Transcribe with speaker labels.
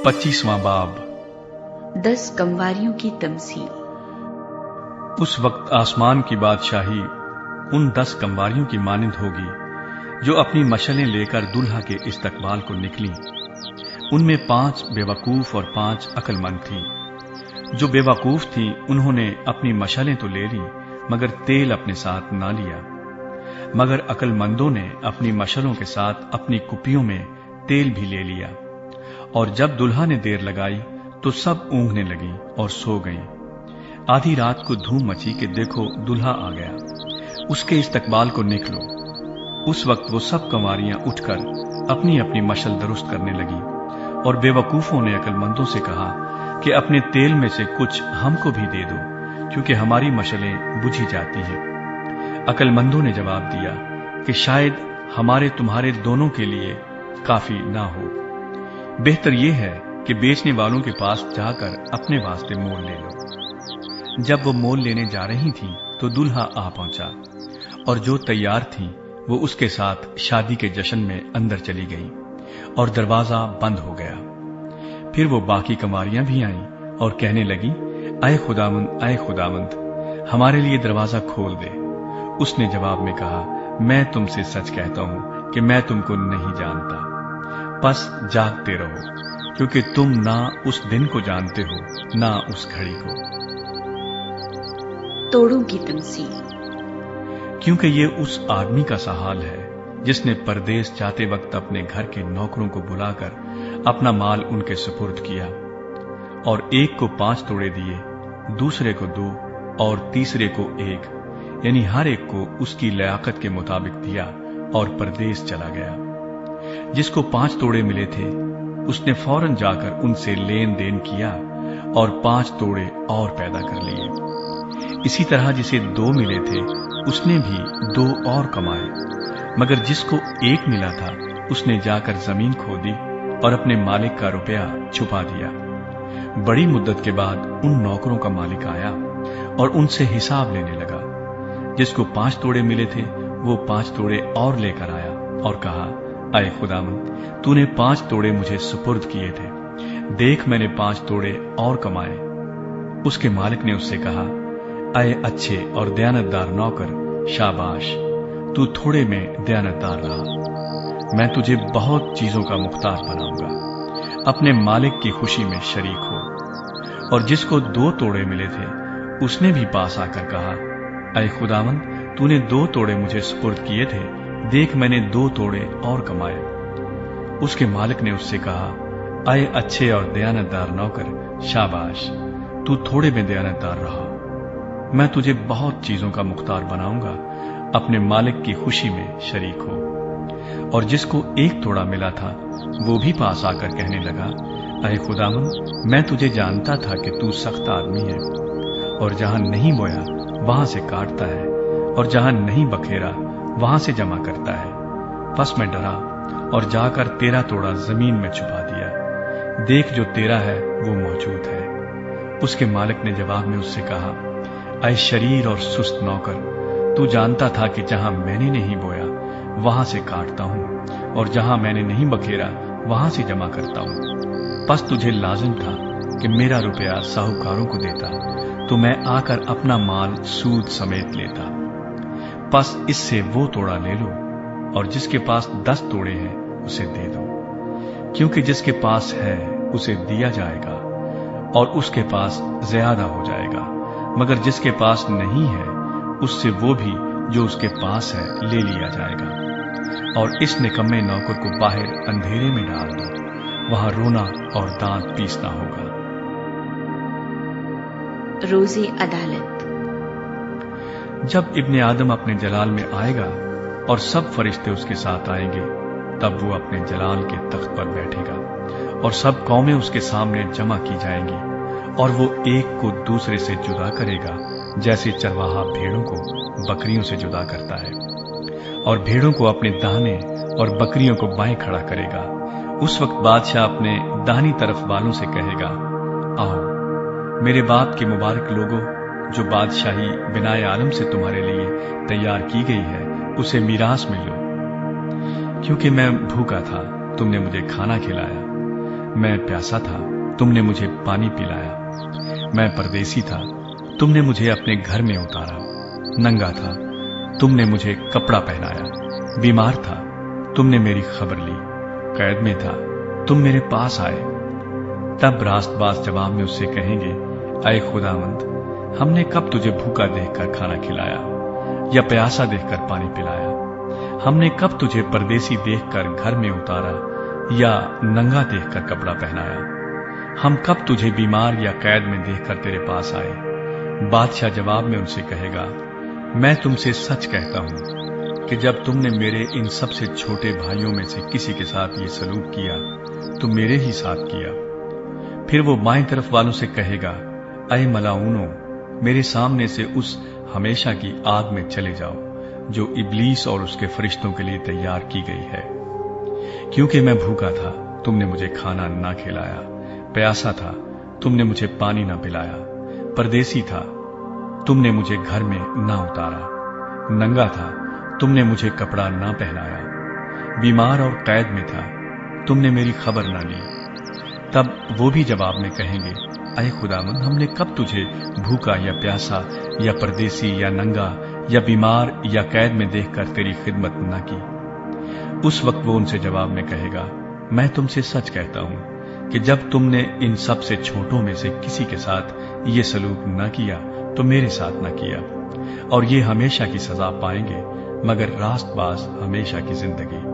Speaker 1: 25वां बाब।
Speaker 2: 10 कमवारियों की तमसील।
Speaker 1: उस वक्त आसमान की बादशाही उन 10 कमवारियों की मानिंद होगी जो अपनी मशलें लेकर दुल्हा के इस्तकबाल को निकली। उनमें 5 बेवकूफ और 5 अक्लमंद थी। जो बेवकूफ थी उन्होंने अपनी मशलें तो ले ली मगर तेल अपने साथ ना लिया, मगर अक्लमंदों ने अपनी मशलों के साथ अपनी कुपियों में तेल भी ले लिया। और जब दुल्हा ने देर लगाई तो सब ऊँघने लगी और सो गईं। आधी रात को धूम मची कि देखो दुल्हा आ गया, उसके इस्तकबाल को निकलो। उस वक्त वो सब कंवारियां उठकर अपनी अपनी मशल दुरुस्त करने लगी। और बेवकूफों ने अक्लमंदों से कहा कि अपने तेल में से कुछ हमको भी दे दो, क्योंकि हमारी मशलें बुझी जाती हैं। अक्लमंदों ने जवाब दिया कि शायद हमारे तुम्हारे दोनों के लिए काफी ना हो। बेहतर यह है कि बेचने वालों के पास जाकर अपने वास्ते मोल ले लो। जब वो मोल लेने जा रही थी तो दुल्हा आ पहुंचा, और जो तैयार थी वो उसके साथ शादी के जश्न में अंदर चली गई और दरवाजा बंद हो गया। फिर वो बाकी कंवारियां भी आईं और कहने लगी, आए खुदावंद, हमारे लिए दरवाजा खोल दे। उसने जवाब में कहा, मैं तुमसे सच कहता हूं कि मैं तुमको नहीं जानता। बस जागते रहो, क्योंकि तुम ना उस दिन को जानते हो ना उस घड़ी को।
Speaker 2: तोड़ों की तमसील।
Speaker 1: क्योंकि ये उस आदमी का सा हाल है जिसने परदेस जाते वक्त अपने घर के नौकरों को बुलाकर अपना माल उनके सुपुर्द किया, और एक को 5 तोड़े दिए, दूसरे को 2 और तीसरे को 1, यानी हर एक को उसकी लियाकत के मुताबिक दिया, और परदेस चला गया। जिसको 5 तोड़े मिले थे उसने फौरन जाकर उनसे लेन देन किया और 5 तोड़े और पैदा कर लिए। इसी तरह जिसे 2 मिले थे उसने भी 2 और कमाए, मगर जिसको 1 मिला था उसने जाकर जमीन खोदी और अपने मालिक का रुपया छुपा दिया। बड़ी मुद्दत के बाद उन नौकरों का मालिक आया और उनसे हिसाब लेने लगा। जिसको 5 तोड़े मिले थे वो 5 तोड़े और लेकर आया और कहा, आए खुदावंद, तूने 5 तोड़े मुझे सुपुर्द किए थे, देख मैंने 5 तोड़े और कमाए। उसके मालिक ने उससे कहा, आए अच्छे और दयानतदार नौकर, शाबाश, तू थोड़े में दयानतदार रहा, मैं तुझे बहुत चीजों का मुख्तार बनाऊंगा, अपने मालिक की खुशी में शरीक हो। और जिसको 2 तोड़े मिले थे उसने भी पास आकर कहा, आए खुदावंद, तूने 2 तोड़े मुझे सुपुर्द किए थे, देख मैंने 2 तोड़े और कमाए। उसके मालिक ने उससे कहा, आए अच्छे और दयानतदार नौकर, शाबाश, तू थोड़े में दयानतदार रहा, मैं तुझे बहुत चीजों का मुख्तार बनाऊंगा, अपने मालिक की खुशी में शरीक हो। और जिसको 1 तोड़ा मिला था वो भी पास आकर कहने लगा, अरे खुदावंद, मैं तुझे जानता था कि तू सख्त आदमी है, और जहां नहीं बोया वहां से काटता है, और जहां नहीं बखेरा वहां से जमा करता है। बस मैं डरा और जाकर 13 तोड़ा जमीन में छुपा दिया, देख जो तेरा है वो मौजूद है। उसके मालिक ने जवाब में उससे कहा, ऐ शरीर और सुस्त नौकर, तू जानता था कि जहां मैंने नहीं बोया वहां से काटता हूं, और जहां मैंने नहीं बखेरा वहां से जमा करता हूं। बस तुझे लाजिम था कि मेरा रुपया साहूकारों को देता, तो मैं आकर अपना माल सूद समेत लेता। बस इससे वो तोड़ा ले लो, और जिसके पास 10 तोड़े हैं उसे दे दो, क्योंकि जिसके पास है उसे दिया जाएगा और उसके पास ज्यादा हो जाएगा, मगर जिसके पास नहीं है उससे वो भी जो उसके पास है ले लिया जाएगा। और इस निकम्मे नौकर को बाहर अंधेरे में डाल दो, वहां रोना और दांत पीसना होगा।
Speaker 2: रोज़े अदालत।
Speaker 1: जब इब्ने आदम अपने जलाल में आएगा और सब फरिश्ते उसके साथ आएंगे, तब वो अपने जलाल के तख्त पर बैठेगा और सब कौमें उसके सामने जमा की जाएंगी, और वो एक को दूसरे से जुदा करेगा, जैसे चरवाहा भेड़ों को बकरियों से जुदा करता है, और भेड़ों को अपने दाहिने और बकरियों को बाएं खड़ा करेगा। उस वक्त बादशाह अपने दाहिनी तरफ वालों से कहेगा, आओ मेरे बाप के मुबारक लोगों, जो बादशाही बिनाए आलम से तुम्हारे लिए तैयार की गई है उसे मीरास में लो, क्योंकि मैं भूखा था तुमने मुझे खाना खिलाया, मैं प्यासा था, तुमने मुझे पानी पिलाया। मैं परदेसी था, तुमने मुझे अपने घर में उतारा। नंगा था, तुमने मुझे कपड़ा पहनाया। बीमार था, तुमने मेरी खबर ली। कैद में था, तुम मेरे पास आए। तब रास्तबाज जवाब में उससे कहेंगे, ऐ खुदावंद, हमने कब तुझे भूखा देखकर खाना खिलाया या प्यासा देखकर पानी पिलाया? हमने कब तुझे परदेसी देखकर घर में उतारा या नंगा देखकर कपड़ा पहनाया? हम कब तुझे बीमार या कैद में देखकर तेरे पास आए? बादशाह जवाब में उनसे कहेगा, मैं तुमसे सच कहता हूं कि जब तुमने मेरे इन सबसे छोटे भाइयों में से किसी के साथ ये सलूक किया तो मेरे ही साथ किया। फिर वो बाईं तरफ वालों से कहेगा, ऐ मलाऊनो, मेरे सामने से उस हमेशा की आग में चले जाओ जो इब्लीस और उसके फरिश्तों के लिए तैयार की गई है। क्योंकि मैं भूखा था, तुमने मुझे खाना ना खिलाया। प्यासा था, तुमने मुझे पानी ना पिलाया। परदेसी था, तुमने मुझे घर में ना उतारा। नंगा था, तुमने मुझे कपड़ा ना पहनाया। बीमार और कैद में था, तुमने मेरी खबर ना ली। तब वो भी जवाब में कहेंगे, ऐ खुदावंद, हमने कब तुझे भूखा या प्यासा या परदेसी या नंगा या बीमार या कैद में देखकर तेरी खिदमत न की? उस वक्त वो उनसे जवाब में कहेगा, मैं तुमसे सच कहता हूं कि जब तुमने इन सबसे छोटों में से किसी के साथ ये सलूक न किया तो मेरे साथ न किया। और ये हमेशा की सजा पाएंगे, मगर रास्तबाज हमेशा की जिंदगी।